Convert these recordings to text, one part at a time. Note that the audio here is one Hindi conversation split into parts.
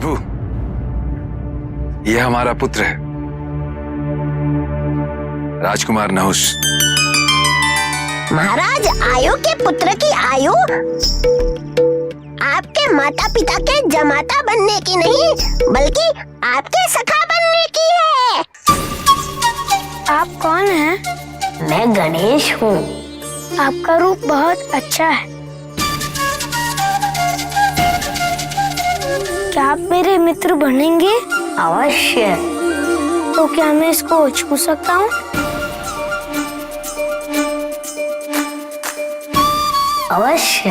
प्रभु, यह हमारा पुत्र है, राजकुमार नहुष। महाराज, आयु के पुत्र की आयु आपके माता पिता के जमाता बनने की नहीं, बल्कि आपके सखा बनने की है। आप कौन हैं? मैं गणेश हूँ। आपका रूप बहुत अच्छा है। क्या आप मेरे मित्र बनेंगे? अवश्य। तो क्या मैं इसको छू सकता हूँ? अवश्य।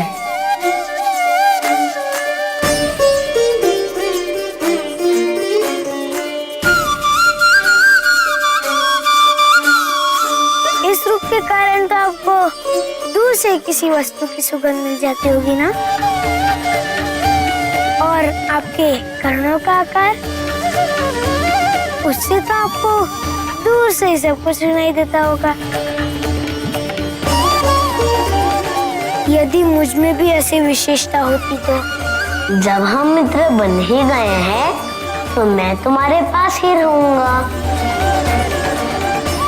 इस रूप के कारण तो आपको दूर से किसी वस्तु की सुगंध मिल जाती होगी ना? और आपके कर्णों का आकार, उससे तो आपको दूर से ही सब कुछ सुनाई देता होगा। यदि मुझ में भी ऐसी विशेषता होती तो। जब हम मित्र बन ही गए हैं, तो मैं तुम्हारे पास ही रहूंगा।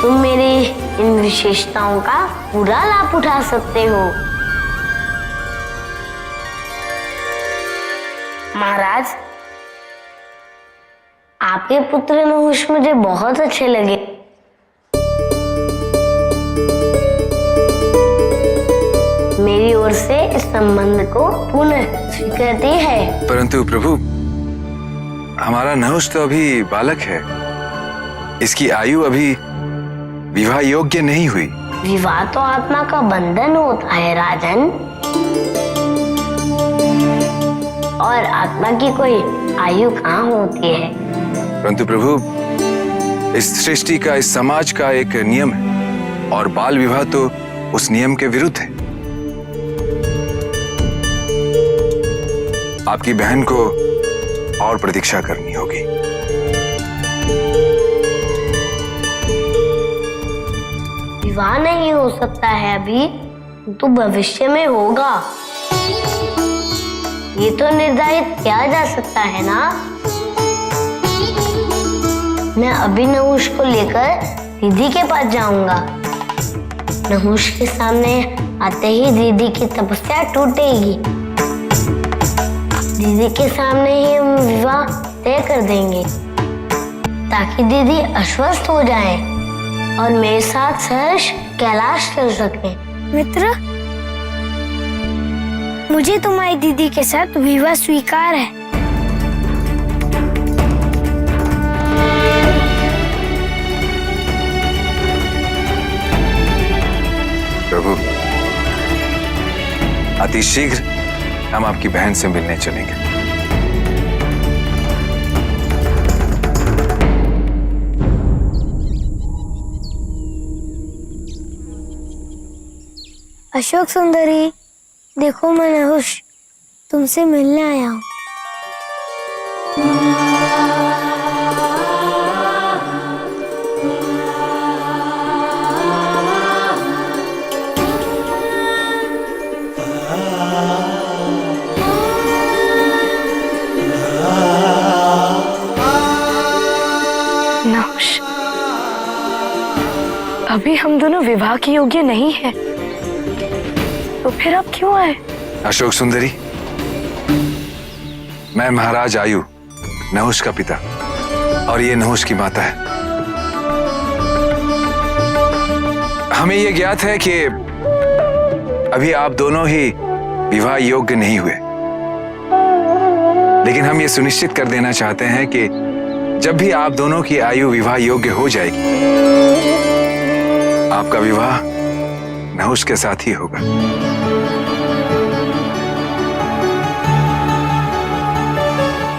तुम मेरी इन विशेषताओं का पूरा लाभ उठा सकते हो। महाराज, आपके पुत्र नहुष मुझे बहुत अच्छे लगे। मेरी ओर से इस संबंध को पुनः स्वीकृति है। परंतु प्रभु, हमारा नहुष तो अभी बालक है, इसकी आयु अभी विवाह योग्य नहीं हुई। विवाह तो आत्मा का बंधन होता है राजन, और आत्मा की कोई आयु कहाँ होती है। परंतु प्रभु, इस सृष्टि का, इस समाज का एक नियम है, और बाल विवाह तो उस नियम के विरुद्ध है। आपकी बहन को और प्रतीक्षा करनी होगी। विवाह नहीं हो सकता है अभी, तो भविष्य में होगा। ये तो निर्धारित किया जा सकता है ना। मैं अभी नहुष को लेकर दीदी के पास जाऊंगा। नहुष के सामने आते ही दीदी की तपस्या टूटेगी। दीदी के सामने ही हम विवाह तय कर देंगे, ताकि दीदी आश्वस्त हो जाए और मेरे साथ सहर्ष कैलाश चल सके। मित्र, मुझे तुम्हारी दीदी के साथ विवाह स्वीकार है। प्रभु, अति शीघ्र हम आपकी बहन से मिलने चलेंगे। अशोक सुंदरी, देखो मैं नहुष तुमसे मिलने आया हूँ। नहुष, अभी हम दोनों विवाह के योग्य नहीं हैं, तो फिर आप क्यों आए? अशोक सुंदरी, मैं महाराज आयु, नहुष का पिता, और ये नहुष की माता है। हमें ये ज्ञात है कि अभी आप दोनों ही विवाह योग्य नहीं हुए, लेकिन हम ये सुनिश्चित कर देना चाहते हैं कि जब भी आप दोनों की आयु विवाह योग्य हो जाएगी, आपका विवाह नहुष के साथ ही होगा।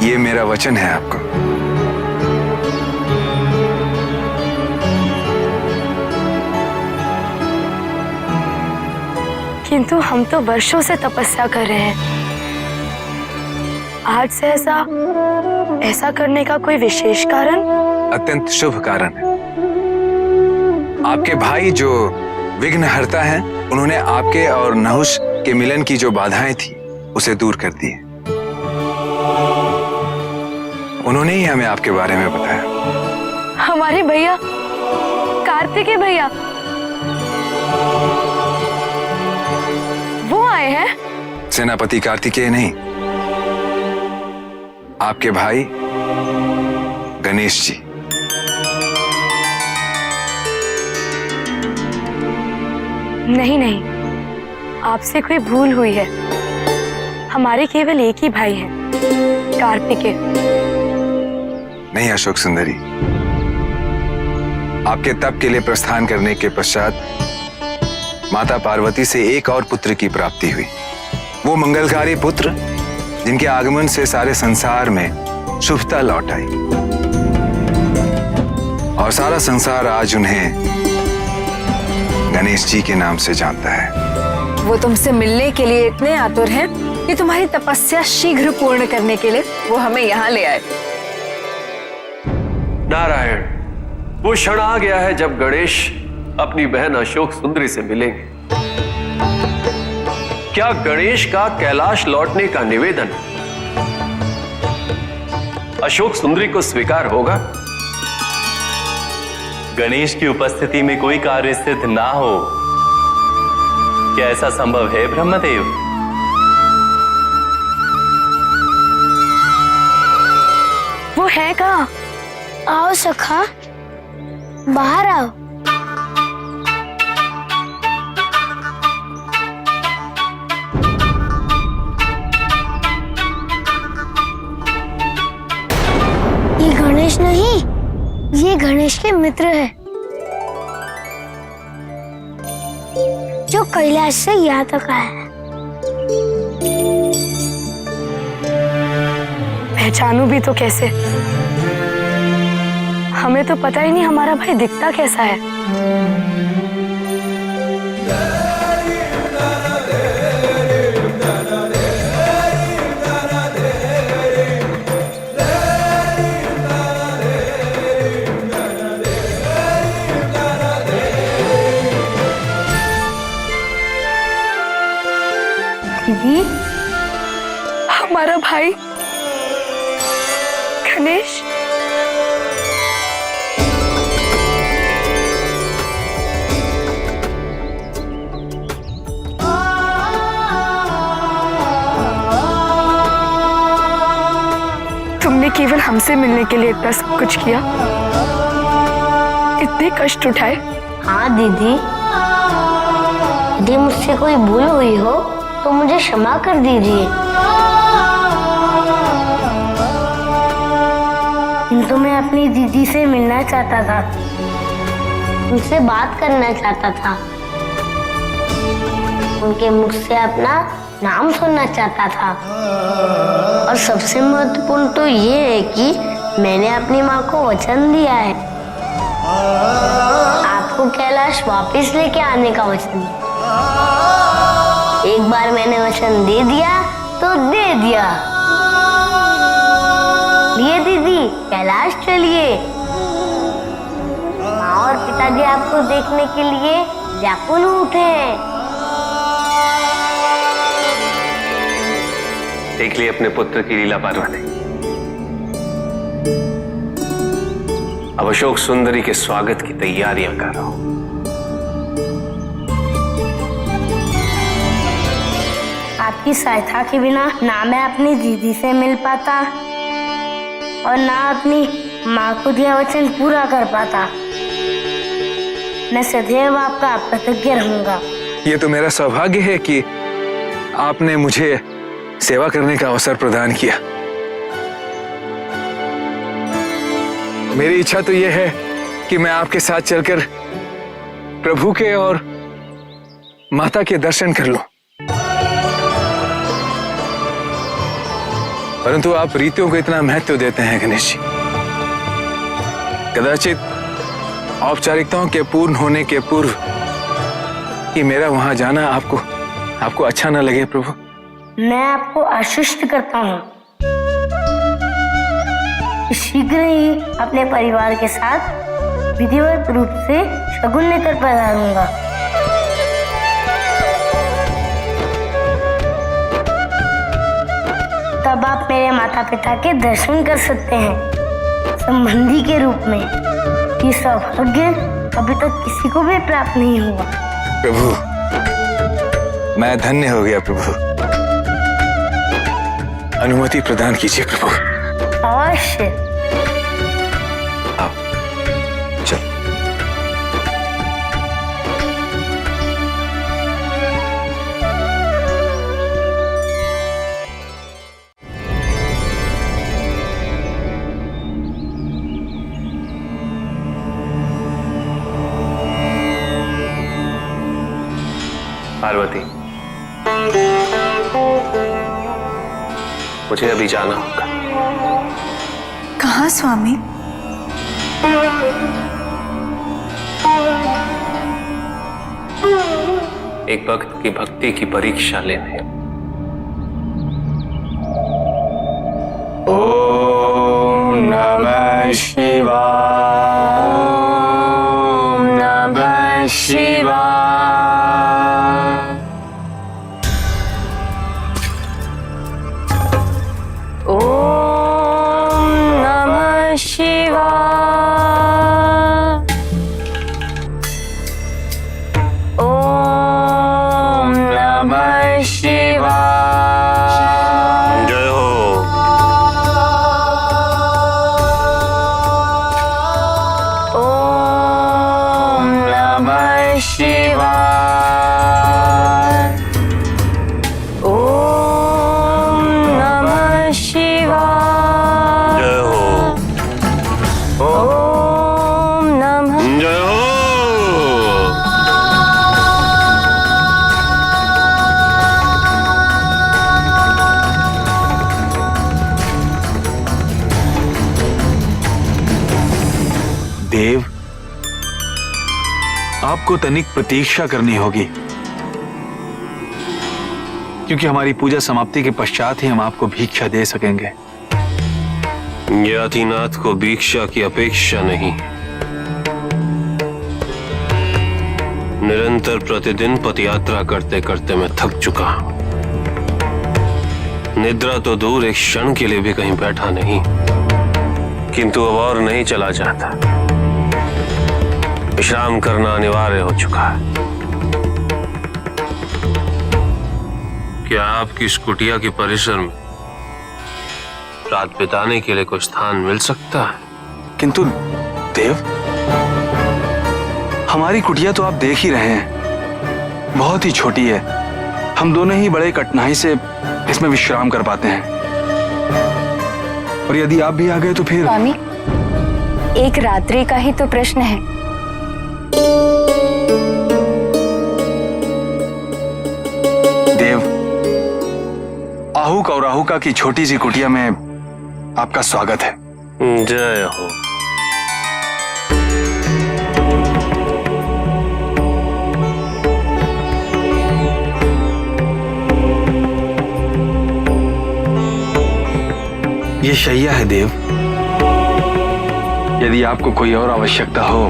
ये मेरा वचन है आपको। किंतु हम तो वर्षों से तपस्या कर रहे हैं। आज से ऐसा करने का कोई विशेष कारण? अत्यंत शुभ कारण है। आपके भाई जो विघ्नहर्ता हैं, उन्होंने आपके और नहुष के मिलन की जो बाधाएं थी, उसे दूर कर दी है। उन्होंने ही हमें आपके बारे में बताया। हमारे भैया, कार्तिकेय भैया, वो आए हैं? सेनापति कार्तिकेय नहीं, आपके भाई गणेश जी। नहीं नहीं, आपसे कोई भूल हुई है। हमारे केवल एक ही भाई हैं, कार्तिकेय। नहीं अशोक सुंदरी, आपके तप के लिए प्रस्थान करने के पश्चात माता पार्वती से एक और पुत्र की प्राप्ति हुई। वो मंगलकारी पुत्र जिनके आगमन से सारे संसार में शुभता लौट आई और सारा संसार आज उन्हें गणेश जी के नाम से जानता है। वो तुमसे मिलने के लिए इतने आतुर हैं कि तुम्हारी तपस्या शीघ्र पूर्ण करने के लिए वो हमें यहाँ ले आए। नारायण, वो क्षण आ गया है जब गणेश अपनी बहन अशोक सुंदरी से मिलेंगे। क्या गणेश का कैलाश लौटने का निवेदन अशोक सुंदरी को स्वीकार होगा? गणेश की उपस्थिति में कोई कार्य सिद्ध ना हो, क्या ऐसा संभव है ब्रह्मदेव? वो है कहाँ? आओ सखा, बाहर आओ। ये गणेश नहीं, ये गणेश के मित्र है जो कैलाश से यहाँ तक आया है। पहचानू भी तो कैसे? हमें तो पता ही नहीं हमारा भाई दिखता कैसा है। दीदी, हमारा भाई गणेश। तुमने केवल हमसे मिलने के लिए इतना सब कुछ किया, इतने कष्ट उठाए। हाँ दीदी, यदि मुझसे कोई भूल हुई हो तो मुझे क्षमा कर दीजिए। किंतु मैं अपनी दीदी से मिलना चाहता था, उनसे बात करना चाहता था, उनके मुख से अपना नाम सुनना चाहता था। और सबसे महत्वपूर्ण तो ये है कि मैंने अपनी माँ को वचन दिया है, आपको कैलाश वापस लेके आने का वचन। एक बार मैंने वचन दे दिया तो दे दिया। लिए दीदी, कैलाश चलिए। माँ और पिताजी आपको देखने के लिए व्याकुल उठे हैं। देख लिए अपने पुत्र की लीला पार्वती। अब अशोक सुंदरी के स्वागत की तैयारियां कर रहा हूं। आपकी सहायता के बिना ना मैं अपनी दीदी से मिल पाता और ना अपनी माँ को दिया वचन पूरा कर पाता। मैं सदैव आपका कृतज्ञ रहूंगा। ये तो मेरा सौभाग्य है कि आपने मुझे सेवा करने का अवसर प्रदान किया। मेरी इच्छा तो यह है कि मैं आपके साथ चलकर प्रभु के और माता के दर्शन कर लूं। परंतु आप रीतियों को इतना महत्व देते हैं गणेश जी। कदाचित औपचारिकताओं के पूर्ण होने के पूर्व कि मेरा वहां जाना आपको अच्छा न लगे प्रभु। मैं आपको आश्वस्त करता हूँ कि शीघ्र ही अपने परिवार के साथ विधिवत रूप से शगुन लेकर पधारूंगा। तब आप मेरे माता पिता के दर्शन कर सकते हैं संबंधी के रूप में। ये सौभाग्य अभी तक किसी को भी प्राप्त नहीं हुआ। प्रभु, मैं धन्य हो गया प्रभु। अनुमति प्रदान कीजिए प्रभु। अवश्य। आओ, चल। पार्वती, मुझे अभी जाना होगा। कहाँ स्वामी? एक भक्त की भक्ति की परीक्षा लेने। ओम नमः शिवाय। ओम नमः शिवाय। ओम नमः शिवाय। ओम नमः शिवाय। जय हो। ओम नमः शिवाय। ओम नमः शिवाय। जय हो। ओम नमः। जय हो। देव, आपको तनिक प्रतीक्षा करनी होगी, क्योंकि हमारी पूजा समाप्ति के पश्चात ही हम आपको भिक्षा दे सकेंगे। ज्ञातिनाथ को भिक्षा की अपेक्षा नहीं। निरंतर प्रतिदिन पदयात्रा करते करते मैं थक चुका हूं। निद्रा तो दूर, एक क्षण के लिए भी कहीं बैठा नहीं, किंतु अब और नहीं चला जाता। विश्राम करना अनिवार्य हो चुका है। क्या आपकी इस कुटिया के परिसर में रात बिताने के लिए कुछ स्थान मिल सकता है? किंतु देव, हमारी कुटिया तो आप देख ही रहे हैं, बहुत ही छोटी है। हम दोनों ही बड़े कठिनाई से इसमें विश्राम कर पाते हैं, और यदि आप भी आ गए तो फिर। स्वामी, एक रात्रि का ही तो प्रश्न है। देव, आहूक और आहूका की छोटी सी कुटिया में आपका स्वागत है। जय हो। ये शैया है देव। यदि आपको कोई और आवश्यकता हो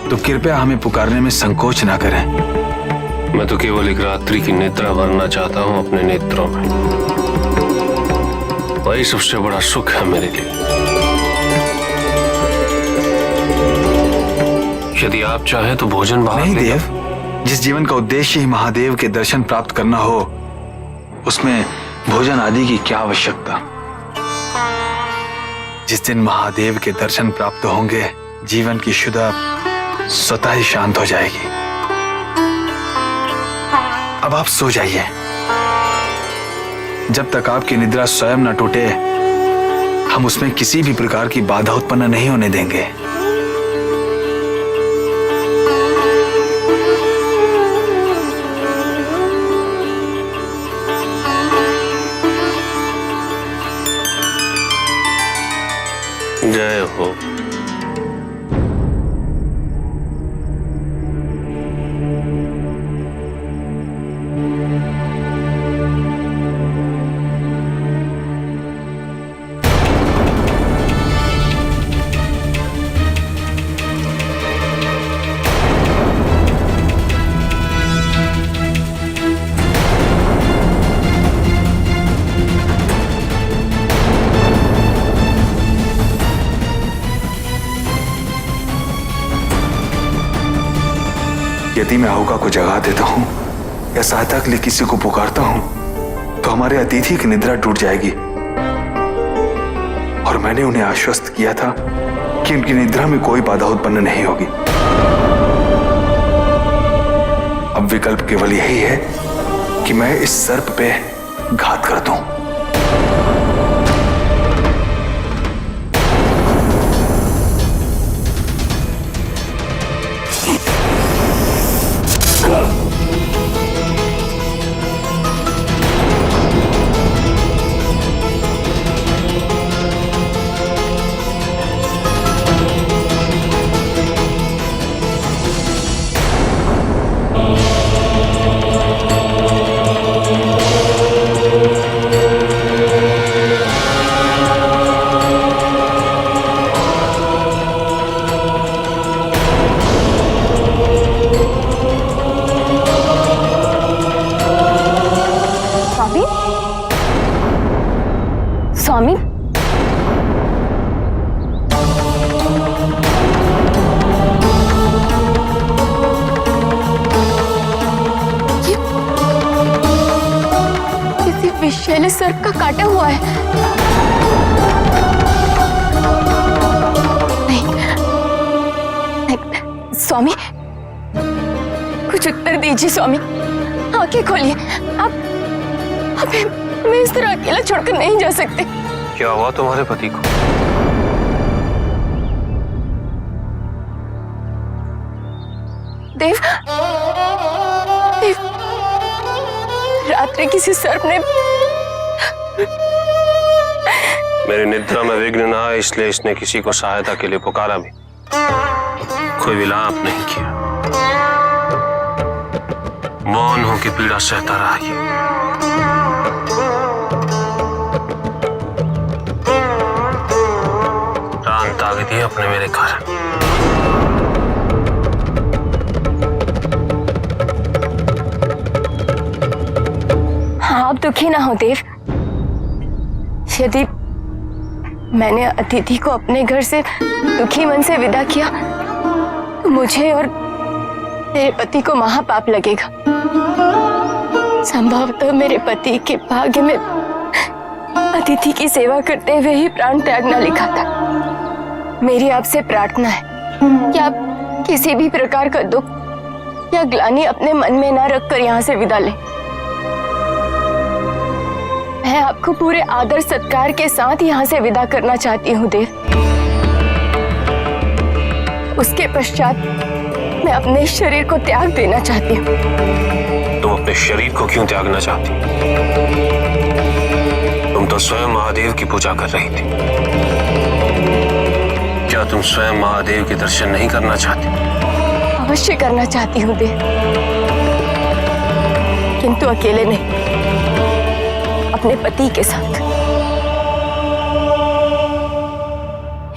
तो कृपया हमें पुकारने में संकोच ना करें। मैं तो केवल एक रात्रि की निद्रा भरना चाहता हूं अपने नेत्रों में। वही सबसे बड़ा सुख है मेरे लिए। यदि आप चाहें तो भोजन बाहर नहीं ले देव, जिस जीवन का उद्देश्य ही महादेव के दर्शन प्राप्त करना हो, उसमें भोजन आदि की क्या आवश्यकता। जिस दिन महादेव के दर्शन प्राप्त होंगे, जीवन की शुदा स्वतः ही शांत हो जाएगी। अब आप सो जाइए। जब तक आपकी निद्रा स्वयं न टूटे, हम उसमें किसी भी प्रकार की बाधा उत्पन्न नहीं होने देंगे। जय हो। यदि मैं अहोका को जगा देता हूं या सहायता के लिए किसी को पुकारता हूं तो हमारे अतिथि की निद्रा टूट जाएगी। और मैंने उन्हें आश्वस्त किया था कि उनकी निद्रा में कोई बाधा उत्पन्न नहीं होगी। अब विकल्प केवल यही है कि मैं इस सर्प पे घात कर दूं। स्वामी, किसी विषैले सर्प का काटा हुआ है। नहीं, स्वामी, कुछ उत्तर दीजिए स्वामी। आंखें खोलिए। आप मैं इस तरह अकेला छोड़कर नहीं जा सकते। क्या हुआ तुम्हारे पति को? देव, रात में किसी सर्प ने मेरी निद्रा में विघ्न ना आए इसलिए इसने किसी को सहायता के लिए पुकारा भी, कोई विलाप नहीं किया। मौन हो की पीड़ा सहता रहा ये। प्राण त्याग दिए अपने मेरे कारण। हाँ, आप दुखी ना हो देव। यदि मैंने अतिथि को अपने घर से दुखी मन से विदा किया तो मुझे और मेरे पति को महापाप लगेगा। संभवतः मेरे पति के भाग्य में अतिथि की सेवा करते हुए ही प्राण त्यागना लिखा था। मेरी आपसे प्रार्थना है कि आप किसी भी प्रकार का दुख या ग्लानि अपने मन में ना रखकर यहाँ से विदा लें। मैं आपको पूरे आदर सत्कार के साथ यहाँ से विदा करना चाहती हूँ देव। उसके पश्चात मैं अपने शरीर को त्याग देना चाहती हूँ। तुम अपने शरीर को क्यों त्यागना चाहती? तुम तो स्वयं महादेव की पूजा कर रही थी। क्या तुम स्वयं महादेव के दर्शन नहीं करना चाहती? अवश्य करना चाहती हूँ देव, किंतु अकेले नहीं, अपने पति के साथ।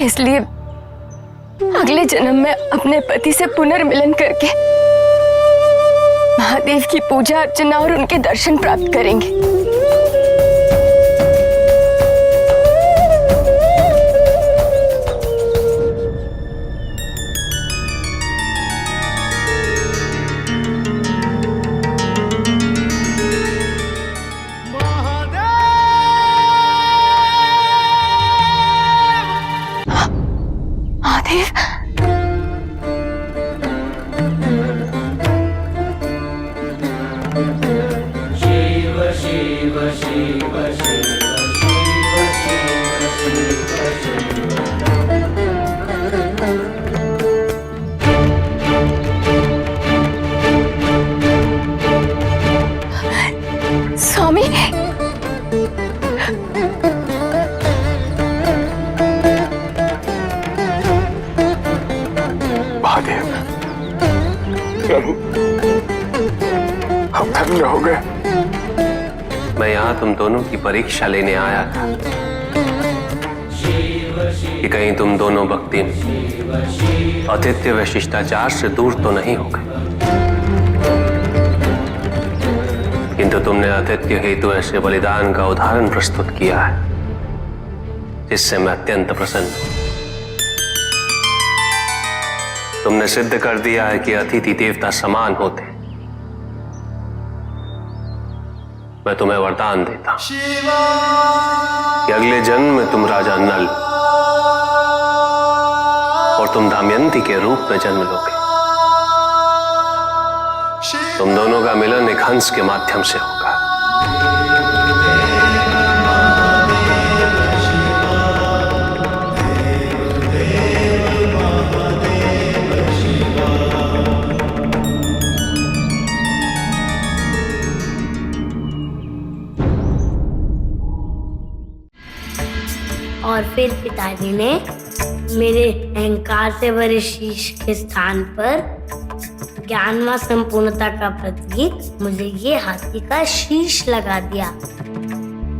इसलिए अगले जन्म में अपने पति से पुनर्मिलन करके महादेव की पूजा अर्चना और उनके दर्शन प्राप्त करेंगे। महादेव, स्वामी, महादेव, हम धन्य हो गए। मैं यहाँ तुम दोनों की परीक्षा लेने आया था कि कहीं तुम दोनों भक्ति में आतिथ्य व शिष्टाचार से दूर तो नहीं हो गए। किंतु तुमने आतिथ्य हेतु ऐसे बलिदान का उदाहरण प्रस्तुत किया है जिससे मैं अत्यंत प्रसन्न हूं। तुमने सिद्ध कर दिया है कि अतिथि देवता समान होते। मैं तुम्हें वरदान देता हूं कि अगले जन्म में तुम राजा नल और तुम दमयंती के रूप में जन्म लोगे। तुम दोनों का मिलन एक हंस के माध्यम से होगा। और फिर पिताजी ने मेरे अहंकार से भरे शीश के स्थान पर ज्ञान व संपूर्णता का प्रतीक मुझे ये हाथी का शीश लगा दिया।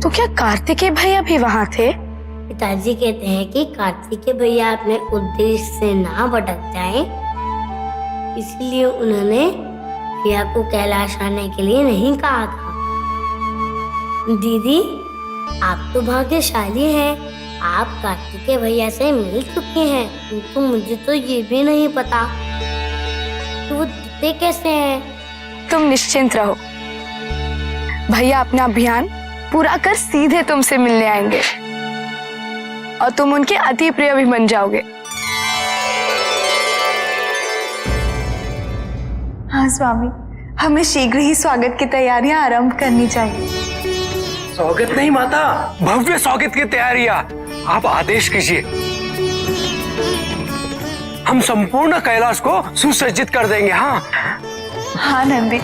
तो क्या कार्तिकेय भैया भी वहाँ थे? पिताजी कहते हैं कि कार्तिकेय भैया अपने उद्देश्य से ना भटक जाएं, इसलिए उन्होंने भैया को कैलाश आने के लिए नहीं कहा था। दीदी, आप तो भाग्यशाली हैं, आप कार्तिकेय भैया से मिल चुकी हैं, किंतु मुझे तो ये भी नहीं पता कि वो दिखते कैसे हैं। तुम निश्चिंत रहो, भैया अपना अभियान पूरा कर सीधे तुमसे मिलने आएंगे और तुम उनके अति प्रिय भी बन जाओगे। हाँ स्वामी, हमें शीघ्र ही स्वागत की तैयारियां आरंभ करनी चाहिए। स्वागत नहीं माता, भव्य स्वागत की तैयारियां। आप आदेश कीजिए, हम संपूर्ण कैलाश को सुसज्जित कर देंगे। हाँ नंदी,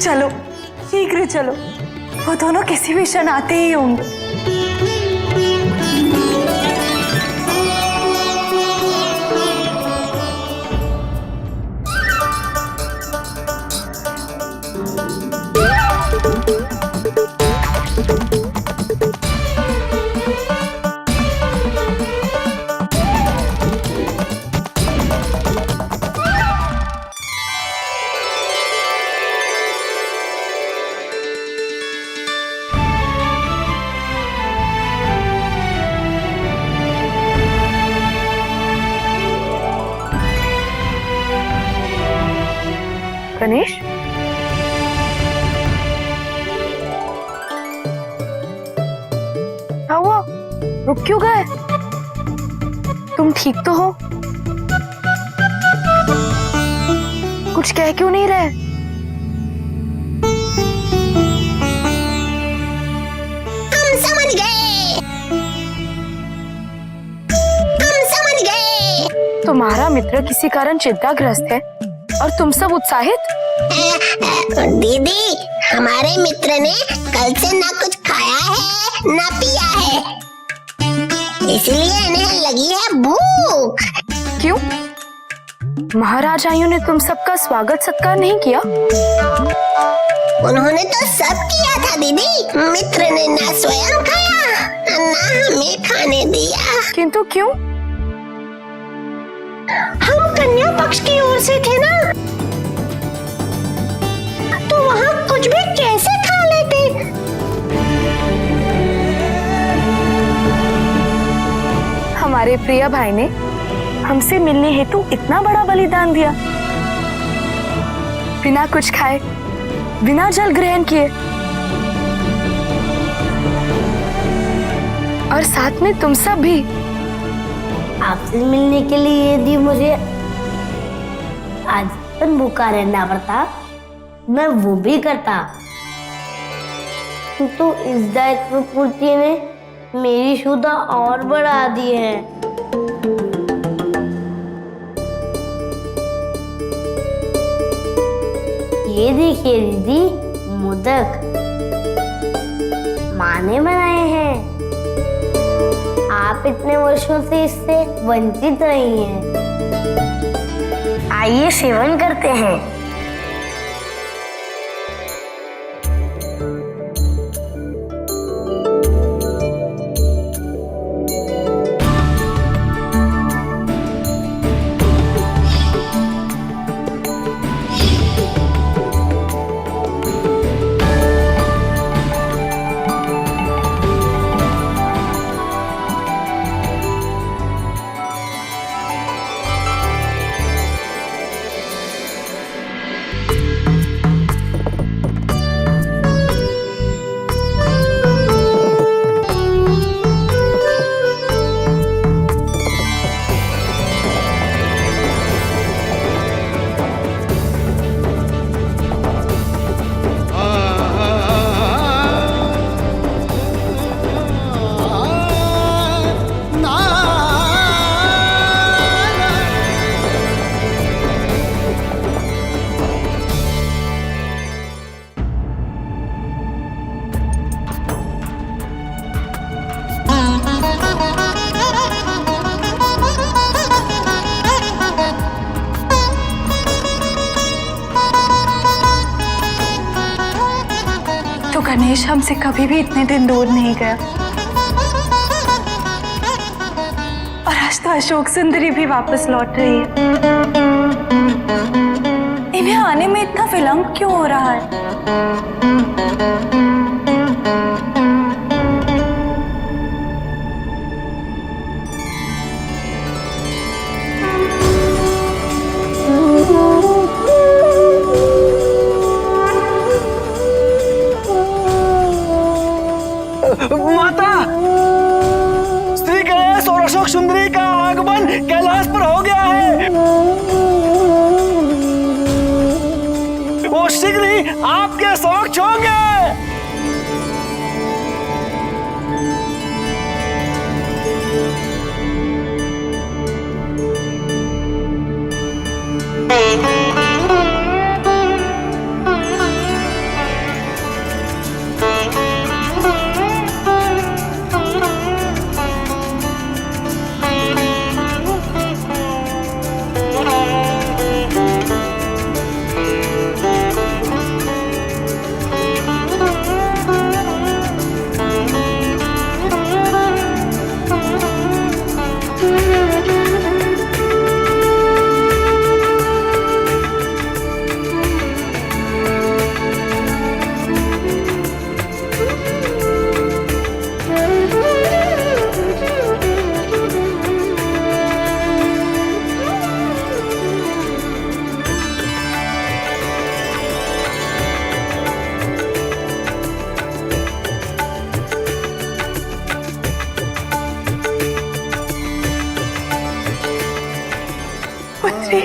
चलो शीघ्र चलो, वो दोनों किसी भी क्षण आते ही होंगे। गणेश, क्या हुआ? रुक क्यों गए? तुम ठीक तो हो? कुछ कह क्यों नहीं रहे? हम समझ गए, हम समझ गए। तुम्हारा मित्र किसी कारण चिंताग्रस्त है और तुम सब उत्साहित? दीदी, हमारे मित्र ने कल से ना कुछ खाया है ना पिया है, इसलिए इन्हें लगी है भूख। क्यों? महाराजाओं ने तुम सबका स्वागत सत्कार नहीं किया? उन्होंने तो सब किया था दीदी, मित्र ने ना स्वयं खाया ना हमें खाने दिया। किंतु क्यों? हम कन्या पक्ष की ओर से थे ना, तो वहाँ कुछ भी कैसे खा लेते। हमारे प्रिय भाई ने हमसे मिलने हेतु इतना बड़ा बलिदान दिया, बिना कुछ खाए, बिना जल ग्रहण किए, और साथ में तुम सब भी। आपसे मिलने के लिए यदि मुझे आज तक भूखा रहना पड़ता, मैं वो भी करता, तो इस दायित्व पूर्ति ने मेरी क्षुधा और बढ़ा दी है। ये देखिए दीदी, मोदक माँ ने बनाए हैं। आप इतने वर्षों से इससे वंचित रही हैं। आइए सेवन करते हैं। हमसे कभी भी इतने दिन दूर नहीं गया। और आज तो अशोक सुंदरी भी वापस लौट रही है। इन्हें आने में इतना विलंब क्यों हो रहा है? माता, श्री गणेश और अशोक सुंदरी का आगमन कैलाश पर हो गया है। वो शीघ्र ही आपके समक्ष होंगे। पुत्री,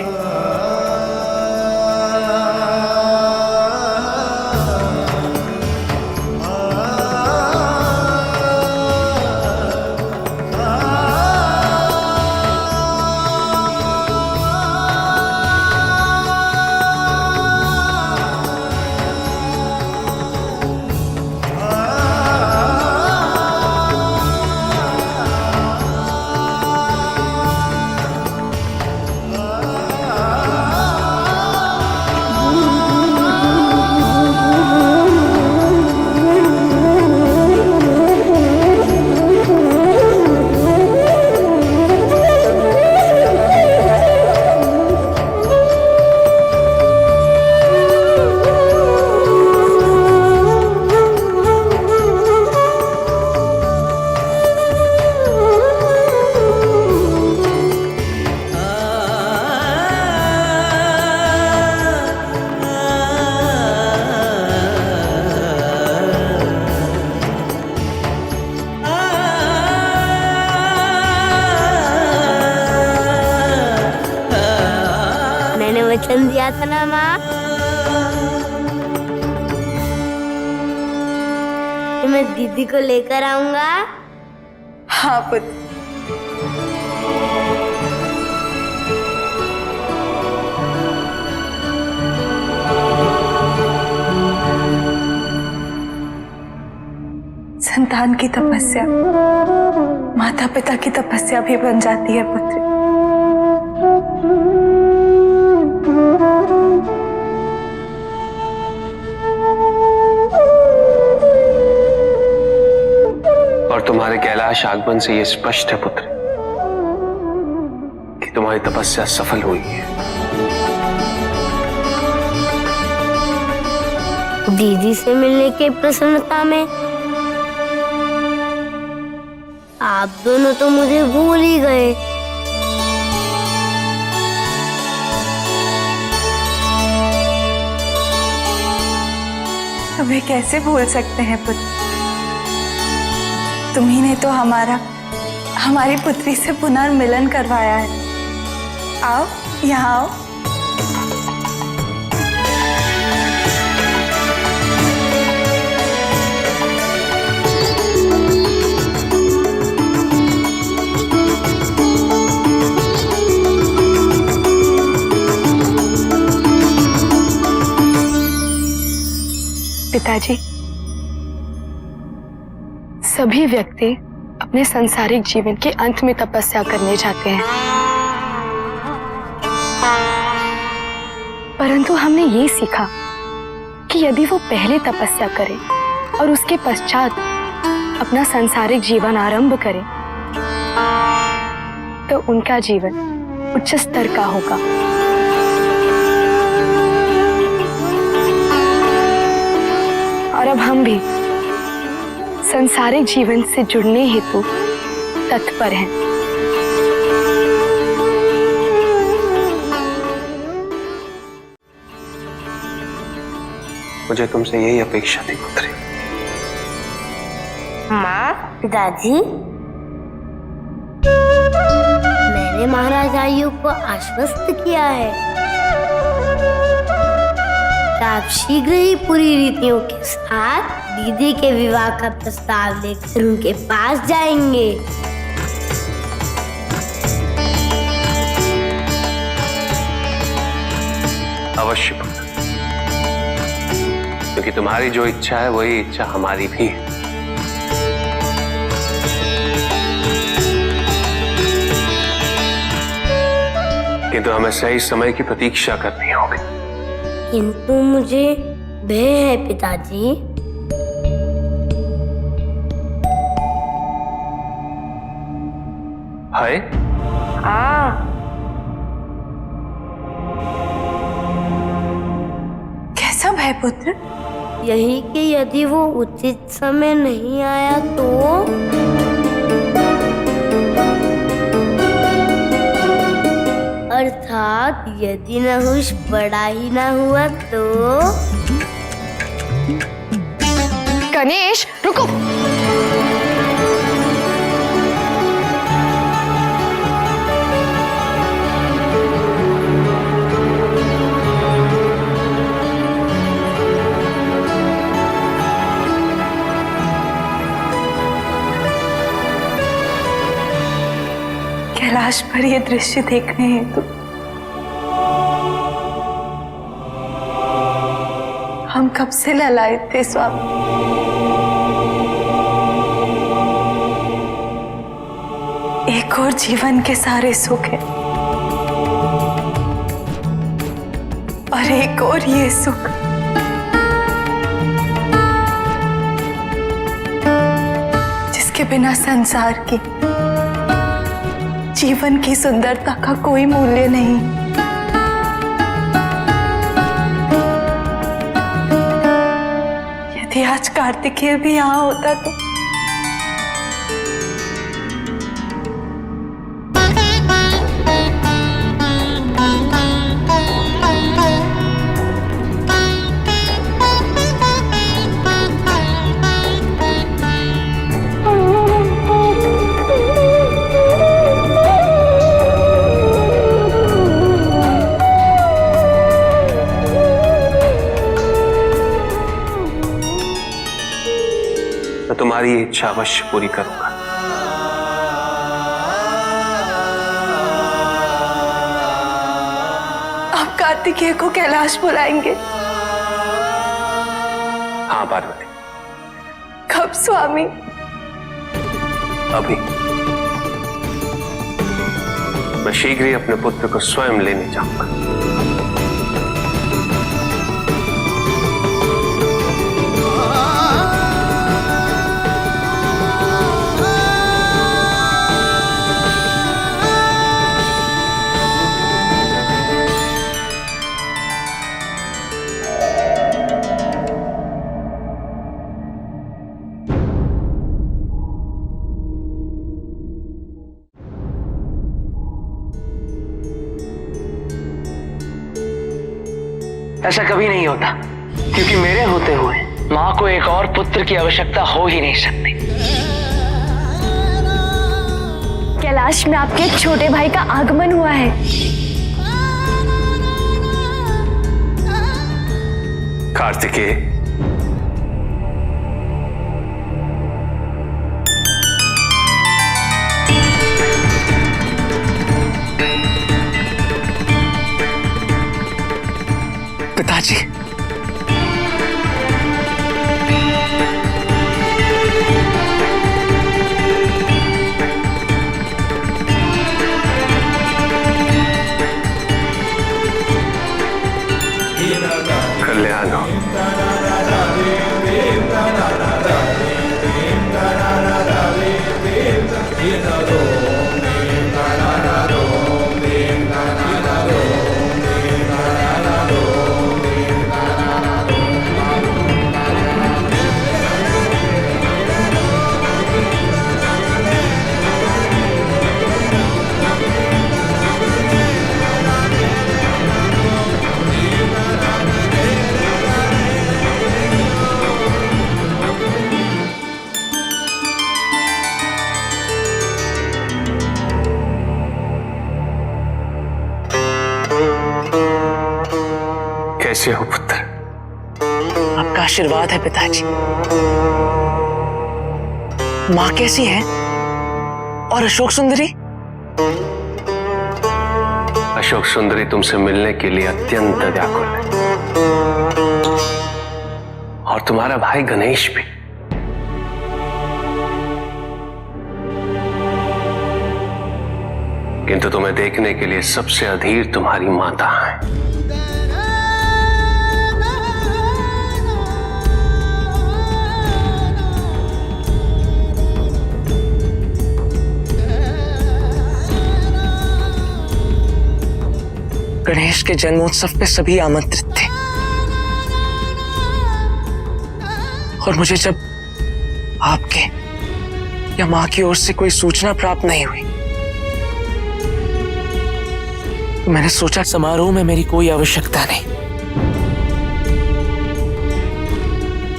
मैंने वचन दिया था ना माँ कि मैं दीदी को लेकर आऊंगा। हाँ पुत्र, संतान की तपस्या माता पिता की तपस्या भी बन जाती है पुत्र। और तुम्हारे कैलाश आगमन से यह स्पष्ट है पुत्र कि तुम्हारी तपस्या सफल हुई है। दीदी से मिलने की प्रसन्नता में आप दोनों तो मुझे भूल ही गए। तुम्हें कैसे भूल सकते हैं पुत्र? तुम्ही ने तो हमारी पुत्री से पुनर्मिलन करवाया है। आओ, यहाँ आओ। पिताजी, सभी व्यक्ति अपने सांसारिक जीवन के अंत में तपस्या करने जाते हैं, परंतु हमने ये सीखा कि यदि वो पहले तपस्या करें और उसके पश्चात अपना सांसारिक जीवन आरंभ करें तो उनका जीवन उच्च स्तर का होगा। और अब हम भी सांसारिक जीवन से जुड़ने हेतु तत्पर हैं। मुझे तुमसे यही अपेक्षा थी पुत्री। माँ, पिताजी, मैंने महाराज आयु को आश्वस्त किया है कि आप शीघ्र ही पूरी रीतियों के साथ दीदी के विवाह का प्रस्ताव लेकर उनके पास जाएंगे। अवश्य पुत्र, क्योंकि तुम्हारी जो इच्छा है वही इच्छा हमारी भी है। किंतु हमें सही समय की प्रतीक्षा करनी होगी। किंतु मुझे भय है पिताजी। है? हाँ, कैसा भय पुत्र? यही कि यदि वो उचित समय नहीं आया तो अर्थात यदि नहुष बड़ा ही ना हुआ तो। गणेश रुको। कैलाश पर ये दृश्य देखने हेतु हम कब से ललायत थे स्वामी। एक और जीवन के सारे सुख है और एक और ये सुख जिसके बिना संसार की जीवन की सुंदरता का कोई मूल्य नहीं। यदि आज कार्तिकेय भी यहाँ होता तो तुम्हारी इच्छा अवश्य पूरी करूंगा। आप कार्तिकेय को कैलाश बुलाएंगे? हाँ पार्वती। कब स्वामी? अभी। मैं शीघ्र ही अपने पुत्र को स्वयं लेने जाऊंगा। ऐसा कभी नहीं होता, क्योंकि मेरे होते हुए माँ को एक और पुत्र की आवश्यकता हो ही नहीं सकती। कैलाश में आपके एक छोटे भाई का आगमन हुआ है। कार्तिकेय, पिताजी, कल्याण हो। कैसे हो पुत्र? आपका आशीर्वाद है पिताजी। माँ कैसी है? और अशोक सुंदरी? अशोक सुंदरी तुमसे मिलने के लिए अत्यंत व्याकुल है, और तुम्हारा भाई गणेश भी। किंतु तुम्हें देखने के लिए सबसे अधीर तुम्हारी माता है। गणेश के जन्मोत्सव पे सभी आमंत्रित थे, और मुझे जब आपके या मां की ओर से कोई सूचना प्राप्त नहीं हुई तो मैंने सोचा समारोह में मेरी कोई आवश्यकता नहीं,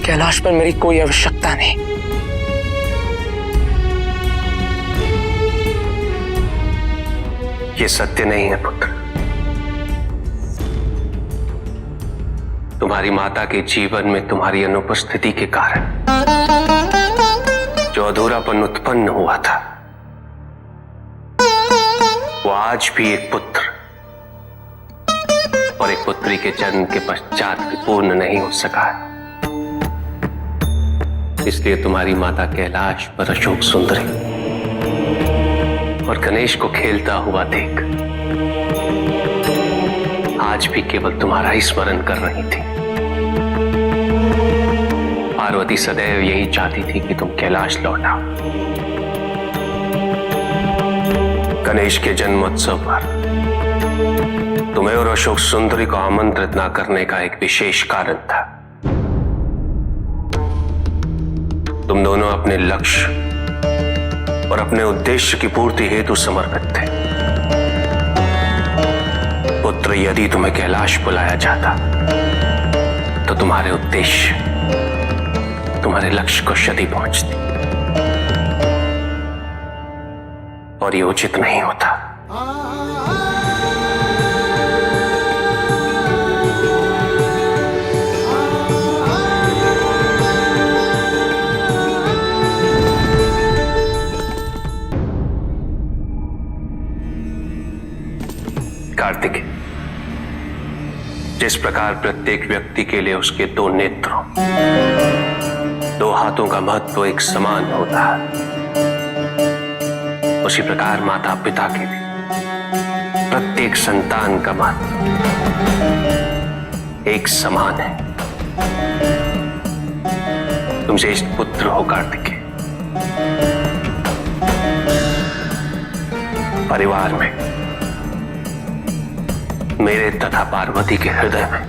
कैलाश पर मेरी कोई आवश्यकता नहीं। ये सत्य नहीं है पुत्र। तुम्हारी माता के जीवन में तुम्हारी अनुपस्थिति के कारण जो अधूरापन उत्पन्न हुआ था, वो आज भी एक पुत्र और एक पुत्री के जन्म के पश्चात भी पूर्ण नहीं हो सका है। इसलिए तुम्हारी माता कैलाश पर अशोक सुंदरी और गणेश को खेलता हुआ देख आज भी केवल तुम्हारा ही स्मरण कर रही थी। पार्वती सदैव यही चाहती थी कि तुम कैलाश लौट आओ। गणेश के जन्मोत्सव पर तुम्हें और अशोक सुंदरी को आमंत्रित न करने का एक विशेष कारण था। तुम दोनों अपने लक्ष्य और अपने उद्देश्य की पूर्ति हेतु समर्पित थे। पुत्र, यदि तुम्हें कैलाश बुलाया जाता तो तुम्हारे उद्देश्य, तुम्हारे लक्ष्य को क्षति पहुंचती, और ये उचित नहीं होता। कार्तिक, जिस प्रकार प्रत्येक व्यक्ति के लिए उसके दो नेत्रों, दो हाथों का महत्व एक समान होता है, उसी प्रकार माता पिता के लिए प्रत्येक संतान का महत्व एक समान है। तुम ज्येष्ठ पुत्र हो कार्तिक। परिवार में, मेरे तथा पार्वती के हृदय में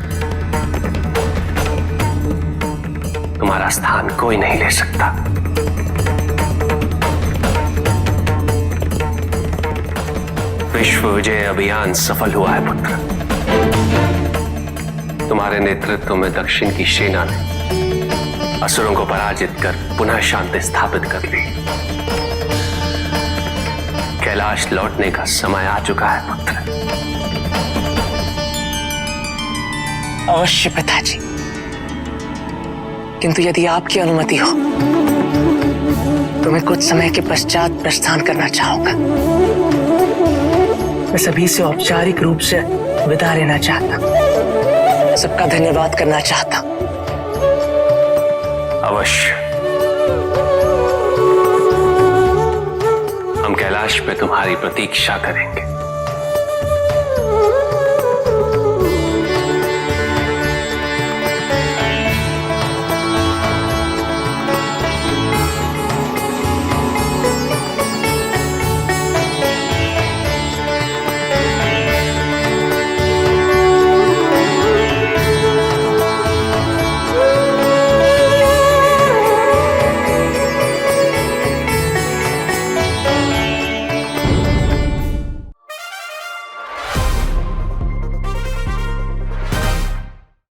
तुम्हारा स्थान कोई नहीं ले सकता। विश्व विजय अभियान सफल हुआ है पुत्र। तुम्हारे नेतृत्व में दक्षिण की सेना ने असुरों को पराजित कर पुनः शांति स्थापित कर ली। कैलाश लौटने का समय आ चुका है पुत्र। अवश्य पिताजी, किंतु यदि आपकी अनुमति हो तो मैं कुछ समय के पश्चात प्रस्थान करना चाहूंगा। मैं सभी से औपचारिक रूप से विदा लेना चाहता हूं, सबका धन्यवाद करना चाहता हूं। अवश्य, हम कैलाश पे तुम्हारी प्रतीक्षा करेंगे।